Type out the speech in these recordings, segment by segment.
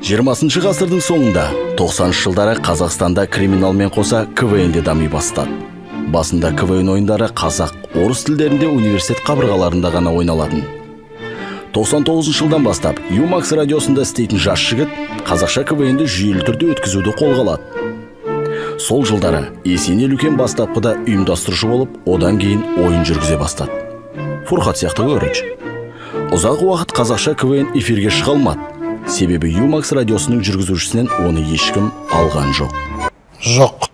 20 ғасырдың соңында 90 жылдары Қазақстанда криминалмен қоса КВН-де дами бастады. Басында КВН ойындары қазақ, орыс тілдерінде университет қабырғаларында ғана ойналатын. 99 жылдан бастап Юмакс радиосында істейтін жас жігіт қазақша КВН-ді жүйелі түрде өткізуді қолға алады. Сол жылдары Есеней Үлкен бастапқыда ұйымдастырушы болып, одан кейін ойын жүргізе бастады. Фурхат сияқты көрінші. Ұзақ уақыт қазақша КВН эфирге шыға алмады. Себебі Юмакс радиосының жүргізушісінен оны ешкім алған жоқ. Жоқ.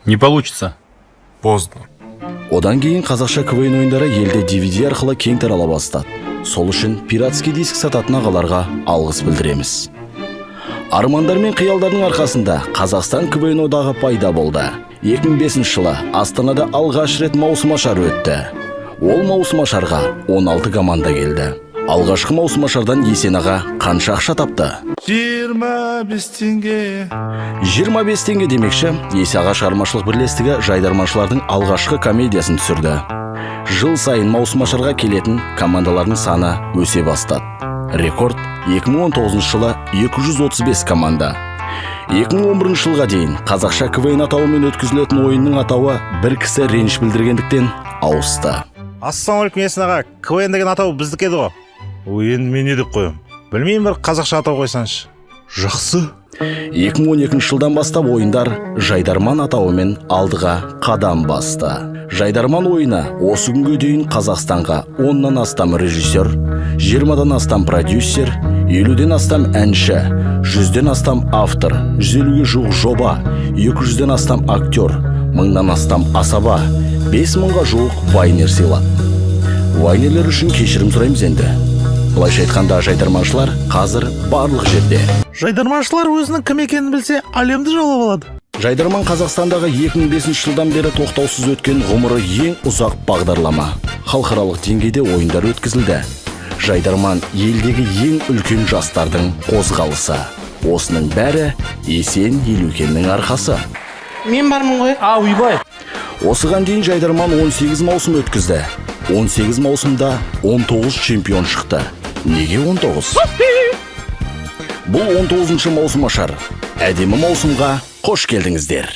Не получится. Поздно. Одан кейін қазақша КВН ойындары елде DVD арқылы кең тарала бастады. Сол үшін пиратский диск сататын ағаларға алғыс білдіреміз. Армандар мен қиялдардың арқасында Қазақстан КВН одағы пайда болды. 2005 жылы Астанада алғаш рет маусымашар өтті. Ол маусымашарға 16 команда келді. Алғашқы маусымашардан Есен аға қанша ақша тапты? 25 теңге. 25 теңге демекші, Есен аға шығармашылық бірлестігі жайдарманшылардың алғашқы комедиясын түсірді. Жыл сайын маусымашарға келетін командалардың саны өсе бастады. Рекорд 2019 жылы 235 команда. 2011 жылға дейін қазақша КВН атауымен өткізілетін ойынның атауы бір кісі реніш білдіргендіктен ауысты. Ассалаумалейкум, Есен аға. КВН деген атау біздікі еді ғой. Енді мен не деп қоям? Білмеймін, бір қазақша атау қойсаңшы. Жақсы. 2012 жылдан бастап ойындар жайдарман атауымен алдыға қадам басты. Жайдарман ойыны осы күнге дейін Қазақстанға 10-нан астам режиссер, 20-дан астам продюсер, 50-ден астам әнші, 100-ден астам автор, 150-ге жуық жоба, 200-ден астам актер, 1000-нан астам асаба, 5000-ға жуық вайнер сыйлады. Вайнерлер үшін кешірім сұраймыз енді. Былайша айтқанда жайдарманшылар қазір барлық жерде. Жайдарманшылар өзінің кім екенін білсе, әлемді жаулап алады. Жайдарман Қазақстандағы 2005 жылдан бері тоқтаусыз өткен ғұмыры ең ұзақ бағдарлама. Халықаралық деңгейде ойындар өткізілді. Жайдарман елдегі ең үлкен жастардың қозғалысы. Осының бәрі Есен Елеукеннің арқасы. Мен бармын ғой. Уйбай. Осыған дейін жайдарман 18 маусым өткізді. 18 маусымда 19 чемпион шықты. Неге 19? Бұл 19-шы маусымашар. Әдемі маусымға қош келдіңіздер.